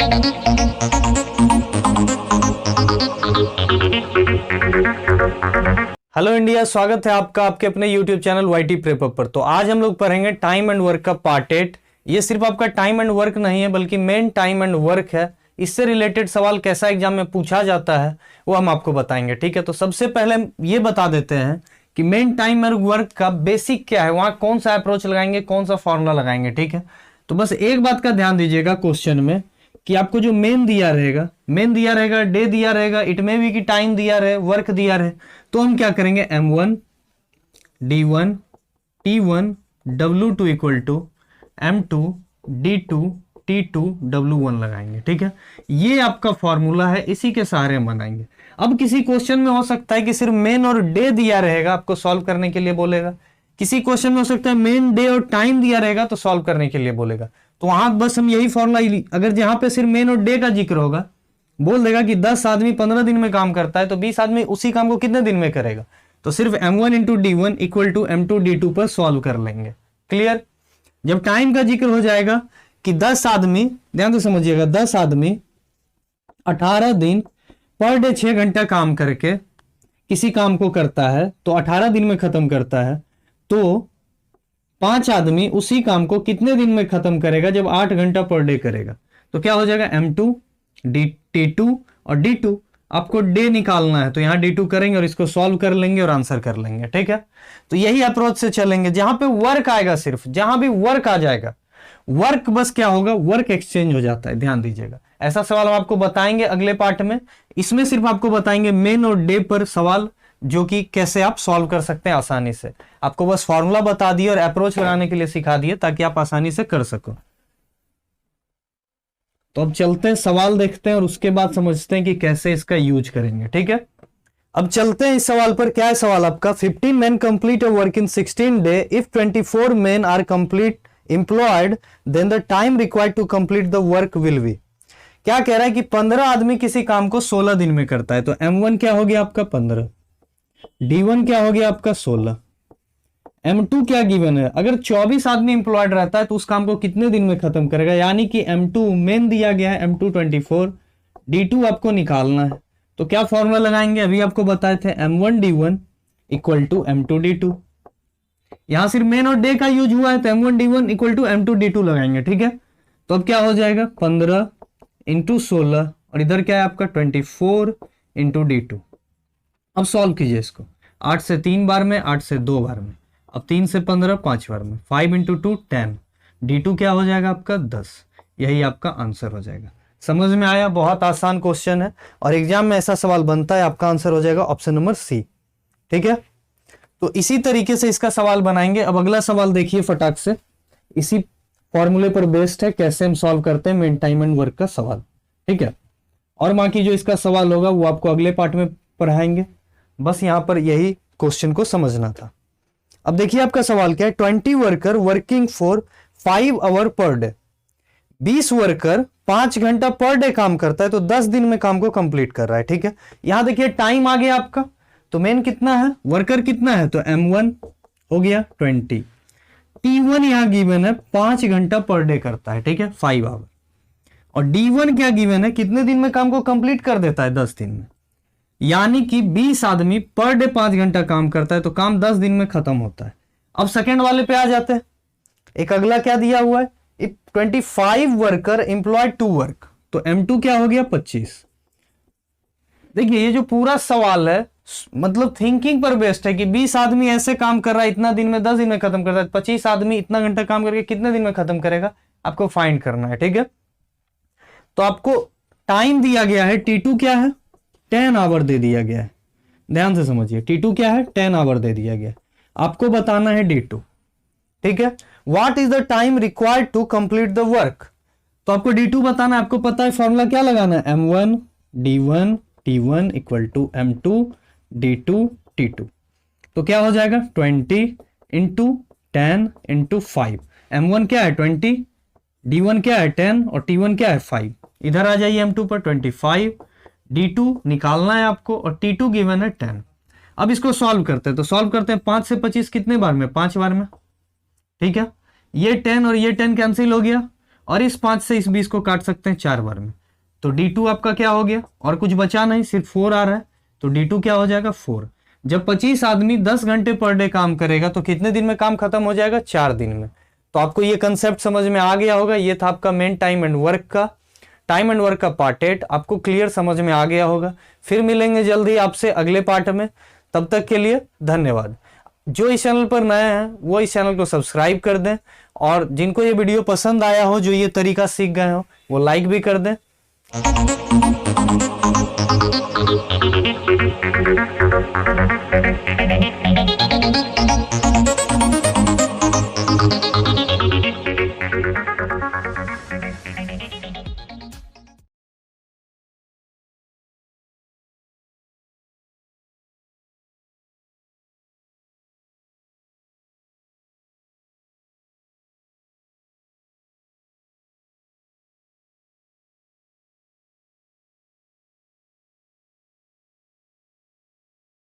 Hello India, स्वागत है आपका आपके अपने यूट्यूब चैनल वाईटी प्रेप पर। तो आज हम लोग पढ़ेंगे टाइम एंड वर्क का पार्ट 8। ये सिर्फ आपका टाइम एंड वर्क नहीं है बल्कि मेन टाइम एंड वर्क है। इससे रिलेटेड सवाल कैसा एग्जाम में पूछा जाता है वो हम आपको बताएंगे, ठीक है। तो सबसे पहले ये बता देते हैं कि मेन टाइम एंड वर्क का बेसिक क्या है, वहां कौन सा अप्रोच लगाएंगे, कौन सा फॉर्मूला लगाएंगे, ठीक है। तो बस एक बात का ध्यान दीजिएगा क्वेश्चन में कि आपको जो मेन दिया रहेगा, डे दिया रहेगा, इट में भी कि टाइम दिया रहे, वर्क दिया रहे, तो हम क्या करेंगे M1 D1 T1 W2 equal to M2 D2 T2 W1 लगाएंगे, ठीक है। ये आपका फॉर्मूला है, इसी के सहारे हम बनाएंगे। अब किसी क्वेश्चन में हो सकता है कि सिर्फ मेन और डे दिया रहेगा, आपको सॉल्व करने के लिए बोलेगा। किसी क्वेश्चन में हो सकता है मेन, डे और टाइम दिया रहेगा तो सॉल्व करने के लिए बोलेगा। तो वहां बस हम यही फॉर्मूला, अगर जहां पे सिर्फ मेन और डे का जिक्र होगा, बोल देगा कि 10 आदमी 15 दिन में काम करता है तो 20 आदमी उसी काम को कितने दिन में करेगा, तो सिर्फ M1 into D1 equal to M2 D2 पर सॉल्व कर लेंगे। क्लियर। जब टाइम का जिक्र हो जाएगा कि 10 आदमी, ध्यान से समझिएगा, 10 आदमी 18 दिन पर डे 6 घंटा काम करके किसी काम को करता है तो 18 दिन में खत्म करता है, तो 5 आदमी उसी काम को कितने दिन में खत्म करेगा, जब 8 घंटा पर डे करेगा। तो क्या हो जाएगा M2 T2 और D2। आपको डे निकालना है तो यहां D2 करेंगे और इसको सॉल्व कर लेंगे और आंसर कर लेंगे, ठीक है। तो यही अप्रोच से चलेंगे। जहां पे वर्क आएगा, सिर्फ जहां भी वर्क आ जाएगा, वर्क बस क्या होगा, वर्क एक्सचेंज हो जाता है। ध्यान दीजिएगा, ऐसा सवाल हम आपको बताएंगे अगले पार्ट में। इसमें सिर्फ आपको बताएंगे मेन और डे पर सवाल, जो कि कैसे आप सॉल्व कर सकते हैं आसानी से। आपको बस फॉर्मूला बता दिए और अप्रोच लगाने के लिए सिखा दिए ताकि आप आसानी से कर सको। तो अब चलते हैं, सवाल देखते हैं और उसके बाद समझते हैं कि कैसे इसका यूज करेंगे, ठीक है। अब चलते हैं इस सवाल पर। क्या है सवाल आपका, 15 men complete a work in 16 days. If 24 men are complete employed, then the time required to complete the work will be। क्या कह रहा है कि 15 आदमी किसी काम को 16 दिन में करता है, तो M1 क्या हो गया आपका 15, D1 क्या हो गया आपका 16, M2 क्या गिवन है, अगर 24 आदमी इंप्लॉयड रहता है तो उस काम को कितने दिन में खत्म करेगा, यानी कि M2 मेन दिया गया है, M2 24, D2 आपको निकालना है। तो क्या फॉर्मूला लगाएंगे, अभी आपको बताए थे M1 D1 equal to M2 D2। यहां सिर्फ मेन और डे का यूज हुआ है तो M1 D1 equal to M2 D2 लगाएंगे, ठीक है। तो अब क्या हो जाएगा 15 इंटू 16 और इधर क्या है आपका 24 इंटू D2। अब सॉल्व कीजिए इसको, 8 से 3 बार में, 8 से 2 बार में, अब 3 से 15 5 बार में, 5 इंटू 2 10, D2 क्या हो जाएगा आपका 10। यही आपका आंसर हो जाएगा। समझ में आया, बहुत आसान क्वेश्चन है और एग्जाम में ऐसा सवाल बनता है। आपका आंसर हो जाएगा ऑप्शन नंबर सी, ठीक है। तो इसी तरीके से इसका सवाल बनाएंगे। अब अगला सवाल देखिए फटाक से, इसी फॉर्मूले पर बेस्ड है, कैसे हम सॉल्व करते हैं मेन टाइम एंड वर्क का सवाल, ठीक है। और बाकी जो इसका सवाल होगा वो आपको अगले पार्ट में पढ़ाएंगे। बस यहां पर यही क्वेश्चन को समझना था। अब देखिए आपका सवाल क्या है, 20 worker working for 5 hour per day. 20 worker 5 घंटा पर डे काम करता है तो 10 दिन में काम को कंप्लीट कर रहा है, ठीक है। यहां देखिए टाइम आ गया आपका, तो मेन कितना है, वर्कर कितना है, तो M1 हो गया 20, T1 यहां गिवन है 5 घंटा पर डे करता है, ठीक है, 5 आवर, और D1 क्या गिवन है, कितने दिन में काम को कंप्लीट कर देता है, 10 दिन में। यानी कि 20 आदमी पर डे 5 घंटा काम करता है तो काम 10 दिन में खत्म होता है। अब सेकंड वाले पे आ जाते हैं। एक अगला क्या दिया हुआ है, if 25 worker employed to work, तो M2 क्या हो गया 25। देखिए ये जो पूरा सवाल है मतलब थिंकिंग पर बेस्ड है कि 20 आदमी ऐसे काम कर रहा है इतना दिन में, 10 दिन में खत्म करता है, 25 आदमी इतना घंटा काम करके कितने दिन में खत्म करेगा, आपको फाइंड करना है, ठीक है। तो आपको टाइम दिया गया है, T2 क्या है 10 आवर दे दिया गया है। ध्यान से समझिए, T2 क्या है 10 आवर दे दिया गया है। आपको बताना है D2, ठीक है। What is the time required to complete the work, तो आपको D2 बताना है। आपको पता है फॉर्मूला क्या लगाना है, M1 D1 T1 equal to M2 D2 T2। तो क्या हो जाएगा 20 इंटू 10 इंटू 5। M1 क्या है 20, D1 क्या है 10 और T1 क्या है 5। इधर आ जाइए M2 पर 25, D2 निकालना है आपको और T2 गिवन है 10। अब इसको सॉल्व करते हैं, तो सॉल्व करते हैं 5 से 25 कितने बार में, 5 बार में, ठीक है। ये 10 और ये 10 कैंसिल हो गया और इस 5 से इस 20 को काट सकते हैं 4 बार में। तो D2 आपका क्या हो गया, और कुछ बचा नहीं, सिर्फ 4 आ रहा है, तो D2 क्या हो जाएगा 4। जब 25 आदमी 10 घंटे पर डे काम करेगा तो कितने दिन में काम खत्म हो जाएगा, 4 दिन में। तो आपको ये कंसेप्ट समझ में आ गया होगा। ये था आपका मेन टाइम एंड वर्क का पार्ट 8, आपको क्लियर समझ में आ गया होगा। फिर मिलेंगे जल्दी आपसे अगले पार्ट में, तब तक के लिए धन्यवाद। जो इस चैनल पर नए हैं वो इस चैनल को सब्सक्राइब कर दें, और जिनको ये वीडियो पसंद आया हो, जो ये तरीका सीख गए हो, वो लाइक भी कर दें।